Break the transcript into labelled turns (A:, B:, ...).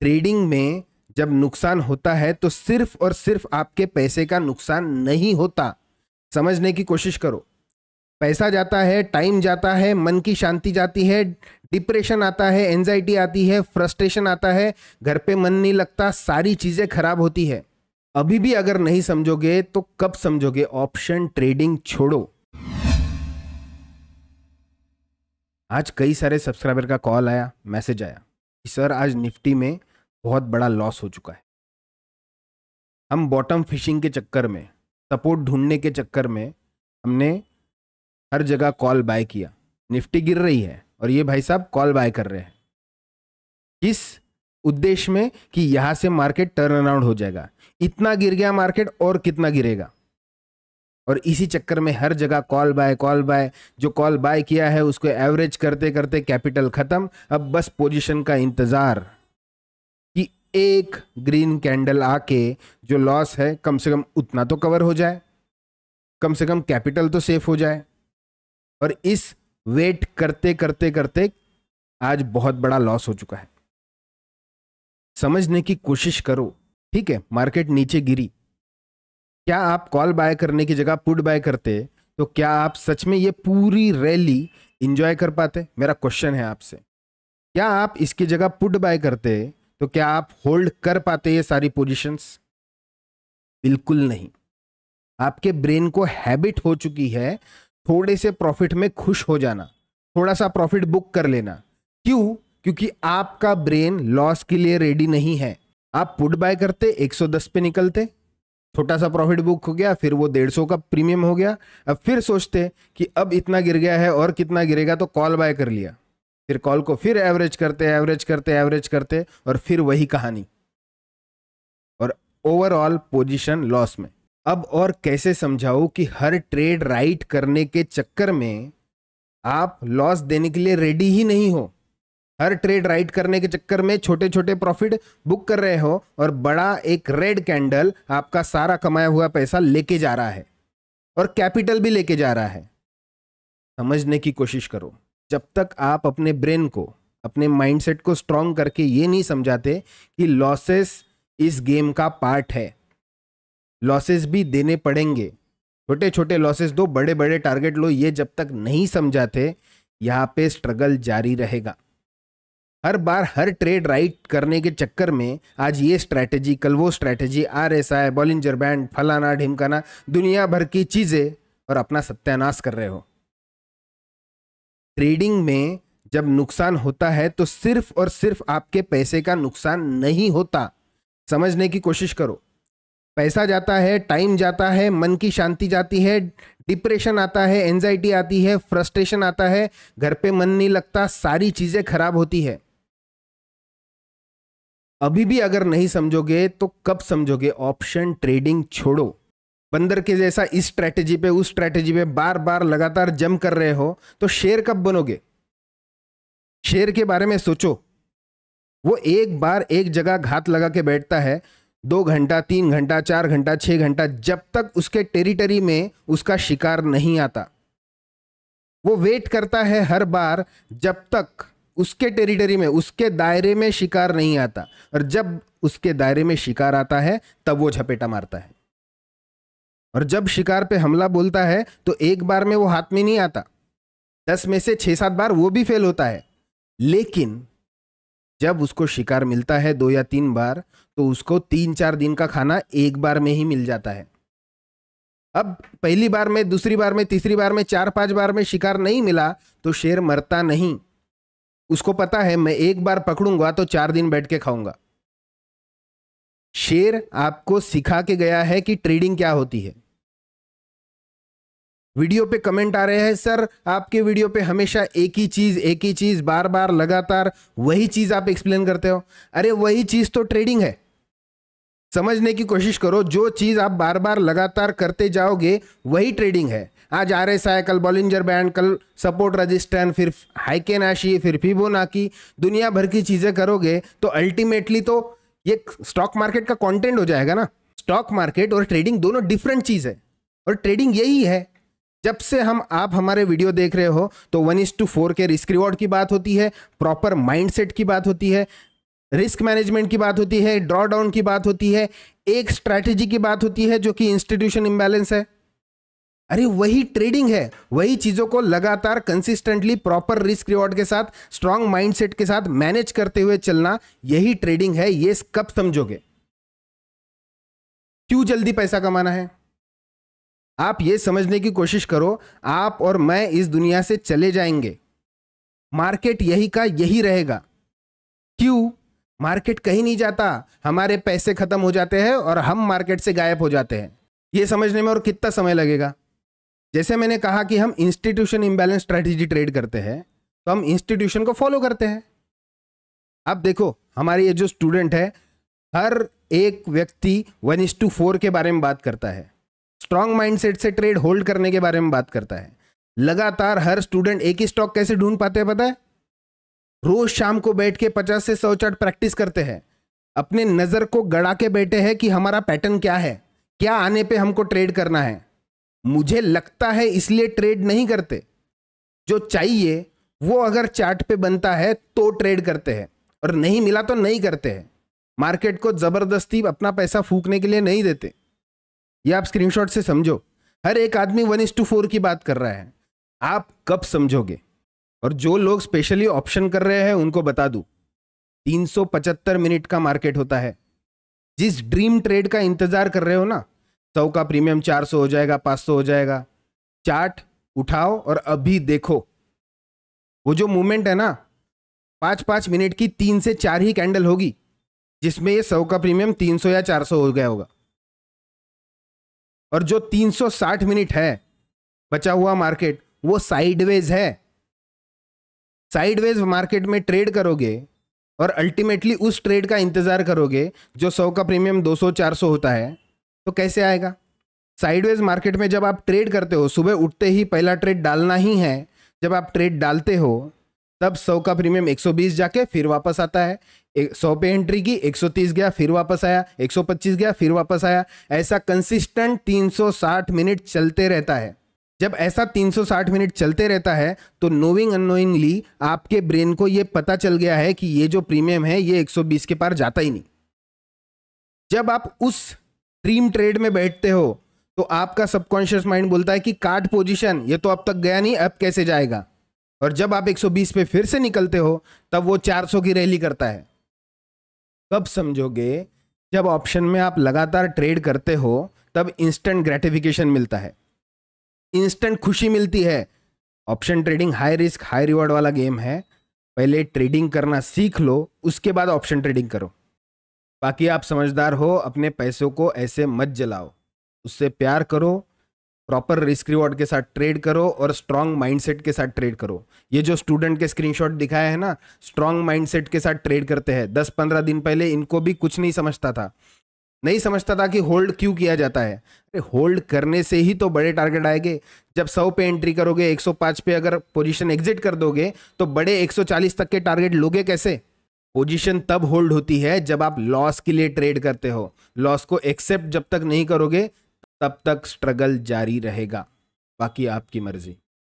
A: Trading में जब नुकसान होता है तो सिर्फ और सिर्फ आपके पैसे का नुकसान नहीं होता। समझने की कोशिश करो। पैसा जाता है, टाइम जाता है, मन की शांति जाती है, डिप्रेशन आता है, एंजाइटी आती है, फ्रस्ट्रेशन आता है, घर पे मन नहीं लगता, सारी चीजें खराब होती है। अभी भी अगर नहीं समझोगे तो कब समझोगे? ऑप्शन ट्रेडिंग छोड़ो। आज कई सारे सब्सक्राइबर का कॉल आया, मैसेज आया कि सर आज निफ्टी में बहुत बड़ा लॉस हो चुका है। हम बॉटम फिशिंग के चक्कर में, सपोर्ट ढूंढने के चक्कर में हमने हर जगह कॉल बाय किया। निफ्टी गिर रही है और ये भाई साहब कॉल बाय कर रहे हैं। किस उद्देश्य में? कि यहां से मार्केट टर्न अराउंड हो जाएगा। इतना गिर गया मार्केट और कितना गिरेगा, और इसी चक्कर में हर जगह कॉल बाय। जो कॉल बाय किया है उसको एवरेज करते करते कैपिटल खत्म। अब बस पोजीशन का इंतजार कि एक ग्रीन कैंडल आके जो लॉस है कम से कम उतना तो कवर हो जाए, कम से कम कैपिटल तो सेफ हो जाए। और इस वेट करते करते करते आज बहुत बड़ा लॉस हो चुका है। समझने की कोशिश करो। ठीक है, मार्केट नीचे गिरी, क्या आप कॉल बाय करने की जगह पुट बाय करते तो क्या आप सच में ये पूरी रैली एंजॉय कर पाते? मेरा क्वेश्चन है आपसे। क्या आप इसकी जगह पुट बाय करते तो क्या आप होल्ड कर पाते ये सारी पोजीशंस? बिल्कुल नहीं। आपके ब्रेन को हैबिट हो चुकी है थोड़े से प्रॉफिट में खुश हो जाना, थोड़ा सा प्रॉफिट बुक कर लेना। क्यों? क्योंकि आपका ब्रेन लॉस के लिए रेडी नहीं है। आप पुट बाय करते 110 पे निकलते, छोटा सा प्रॉफिट बुक हो गया, फिर वो 150 का प्रीमियम हो गया। अब फिर सोचते कि अब इतना गिर गया है और कितना गिरेगा, तो कॉल बाय कर लिया। फिर कॉल को फिर एवरेज करते और फिर वही कहानी, और ओवरऑल पोजीशन लॉस में। अब और कैसे समझाऊं कि हर ट्रेड राइट करने के चक्कर में आप लॉस देने के लिए रेडी ही नहीं हो। हर ट्रेड राइट करने के चक्कर में छोटे छोटे प्रॉफिट बुक कर रहे हो और बड़ा एक रेड कैंडल आपका सारा कमाया हुआ पैसा लेके जा रहा है और कैपिटल भी लेके जा रहा है। समझने की कोशिश करो। जब तक आप अपने ब्रेन को, अपने माइंडसेट को स्ट्रांग करके ये नहीं समझाते कि लॉसेस इस गेम का पार्ट है, लॉसेस भी देने पड़ेंगे, छोटे छोटे लॉसेस दो, बड़े बड़े टारगेट लो, ये जब तक नहीं समझाते यहां पे स्ट्रगल जारी रहेगा। हर बार हर ट्रेड राइट करने के चक्कर में आज ये स्ट्रैटेजी, कल वो स्ट्रैटेजी, RSI, बॉलिंजर बैंड, फलाना ढिमकाना, दुनिया भर की चीजें, और अपना सत्यानाश कर रहे हो। ट्रेडिंग में जब नुकसान होता है तो सिर्फ और सिर्फ आपके पैसे का नुकसान नहीं होता। समझने की कोशिश करो। पैसा जाता है, टाइम जाता है, मन की शांति जाती है, डिप्रेशन आता है, एंजाइटी आती है, फ्रस्ट्रेशन आता है, घर पे मन नहीं लगता, सारी चीजें खराब होती है। अभी भी अगर नहीं समझोगे तो कब समझोगे? ऑप्शन ट्रेडिंग छोड़ो। बंदर के जैसा इस स्ट्रैटेजी पे उस स्ट्रैटेजी पे बार बार लगातार जम कर रहे हो तो शेर कब बनोगे? शेर के बारे में सोचो। वो एक बार एक जगह घात लगा के बैठता है 2 घंटा, 3 घंटा, 4 घंटा, 6 घंटा, जब तक उसके टेरिटरी में उसका शिकार नहीं आता। वो वेट करता है हर बार जब तक उसके टेरिटरी में, उसके दायरे में शिकार नहीं आता, और जब उसके दायरे में शिकार आता है तब वो झपेटा मारता है। और जब शिकार पे हमला बोलता है तो एक बार में वो हाथ में नहीं आता, 10 में से 6-7 बार वो भी फेल होता है। लेकिन जब उसको शिकार मिलता है 2 या 3 बार, तो उसको 3-4 दिन का खाना एक बार में ही मिल जाता है। अब पहली बार में, दूसरी बार में, तीसरी बार में, 4-5 बार में शिकार नहीं मिला तो शेर मरता नहीं। उसको पता है मैं एक बार पकड़ूंगा तो 4 दिन बैठ के खाऊंगा। शेर आपको सिखा के गया है कि ट्रेडिंग क्या होती है। वीडियो पे कमेंट आ रहे हैं, सर आपके वीडियो पे हमेशा एक ही चीज बार बार लगातार वही चीज आप एक्सप्लेन करते हो। अरे वही चीज तो ट्रेडिंग है। समझने की कोशिश करो। जो चीज आप बार बार लगातार करते जाओगे वही ट्रेडिंग है। आज RSI, कल बॉलिंजर बैंड, कल सपोर्ट रजिस्टेंस, फिर हाइकेनाशी, फिर फिबोनाची, दुनिया भर की चीजें करोगे तो अल्टीमेटली तो ये स्टॉक मार्केट का कंटेंट हो जाएगा ना। स्टॉक मार्केट और ट्रेडिंग दोनों डिफरेंट चीज है, और ट्रेडिंग यही है। जब से आप हमारे वीडियो देख रहे हो तो 1:4 के रिस्क रिवॉर्ड की बात होती है, प्रॉपर माइंडसेट की बात होती है, रिस्क मैनेजमेंट की बात होती है, ड्रॉ डाउन की बात होती है, एक स्ट्रैटेजी की बात होती है जो कि इंस्टीट्यूशन इंबैलेंस है। अरे वही ट्रेडिंग है, वही चीजों को लगातार कंसिस्टेंटली प्रॉपर रिस्क रिवॉर्ड के साथ स्ट्रांग माइंडसेट के साथ मैनेज करते हुए चलना, यही ट्रेडिंग है। ये कब समझोगे? क्यों जल्दी पैसा कमाना है? आप ये समझने की कोशिश करो, आप और मैं इस दुनिया से चले जाएंगे, मार्केट यही का यही रहेगा। क्यों? मार्केट कहीं नहीं जाता, हमारे पैसे खत्म हो जाते हैं और हम मार्केट से गायब हो जाते हैं। ये समझने में और कितना समय लगेगा? जैसे मैंने कहा कि हम इंस्टीट्यूशन इंबैलेंस स्ट्रैटेजी ट्रेड करते हैं, तो हम इंस्टीट्यूशन को फॉलो करते हैं। अब देखो, हमारे ये जो स्टूडेंट है, हर एक व्यक्ति 1:4 के बारे में बात करता है, स्ट्रांग माइंडसेट से ट्रेड होल्ड करने के बारे में बात करता है। लगातार हर स्टूडेंट एक ही स्टॉक कैसे ढूंढ पाते हैं पता है? रोज शाम को बैठ के 50 से 100 चार्ट प्रैक्टिस करते हैं, अपने नजर को गड़ा के बैठे हैं कि हमारा पैटर्न क्या है, क्या आने पे हमको ट्रेड करना है। मुझे लगता है इसलिए ट्रेड नहीं करते, जो चाहिए वो अगर चार्ट पे बनता है तो ट्रेड करते हैं, और नहीं मिला तो नहीं करते हैं। मार्केट को जबरदस्ती अपना पैसा फूकने के लिए नहीं देते। ये आप स्क्रीनशॉट से समझो। हर एक आदमी 1:4 की बात कर रहा है, आप कब समझोगे? और जो लोग स्पेशली ऑप्शन कर रहे हैं उनको बता दूं, 375 मिनट का मार्केट होता है। जिस ड्रीम ट्रेड का इंतजार कर रहे हो ना, 100 का प्रीमियम 400 हो जाएगा, 500 हो जाएगा, चार्ट उठाओ और अभी देखो। वो जो मूवमेंट है ना, 5-5 मिनट की 3 से 4 ही कैंडल होगी जिसमें ये 100 का प्रीमियम 300 या 400 हो गया होगा। और जो 360 मिनट है बचा हुआ मार्केट, वो साइडवेज है। साइडवेज मार्केट में ट्रेड करोगे और अल्टीमेटली उस ट्रेड का इंतजार करोगे जो 100 का प्रीमियम 200-400 होता है, तो कैसे आएगा? साइडवेज मार्केट में जब आप ट्रेड करते हो, सुबह उठते ही पहला ट्रेड डालना ही है। जब आप ट्रेड डालते हो तब 100 का प्रीमियम 120 जाके फिर वापस आता है, 100 पे एंट्री की, 130 गया फिर वापस आया, 125 गया फिर वापस आया। ऐसा कंसिस्टेंट 360 मिनट चलते रहता है। जब ऐसा 360 मिनट चलते रहता है तो नोइंग अननोइंगली आपके ब्रेन को यह पता चल गया है कि ये जो प्रीमियम है ये 120 के पार जाता ही नहीं। जब आप उस ड्रीम ट्रेड में बैठते हो तो आपका सबकॉन्शियस माइंड बोलता है कि काट पोजीशन, ये तो अब तक गया नहीं, अब कैसे जाएगा। और जब आप 120 पे फिर से निकलते हो तब वो 400 की रैली करता है। कब समझोगे? जब ऑप्शन में आप लगातार ट्रेड करते हो तब इंस्टेंट ग्रेटिफिकेशन मिलता है, इंस्टेंट खुशी मिलती है। Option trading high risk high reward वाला गेम है। पहले ट्रेडिंग करना सीख लो, उसके बाद ऑप्शन ट्रेडिंग करो। बाकी आप समझदार हो, अपने पैसों को ऐसे मत जलाओ, उससे प्यार करो, प्रॉपर रिस्क रिवॉर्ड के साथ ट्रेड करो और स्ट्रांग माइंडसेट के साथ ट्रेड करो। ये जो स्टूडेंट के स्क्रीनशॉट दिखाया है ना, स्ट्रांग माइंडसेट के साथ ट्रेड करते हैं। 10-15 दिन पहले इनको भी कुछ नहीं समझता था, नहीं समझता था कि होल्ड क्यों किया जाता है। अरे होल्ड करने से ही तो बड़े टारगेट आएंगे। जब 100 पे एंट्री करोगे, 105 पे अगर पोजीशन एग्जिट कर दोगे तो बड़े 140 तक के टारगेट लोगे कैसे? पोजीशन तब होल्ड होती है जब आप लॉस के लिए ट्रेड करते हो। लॉस को एक्सेप्ट जब तक नहीं करोगे तब तक स्ट्रगल जारी रहेगा। बाकी आपकी मर्जी।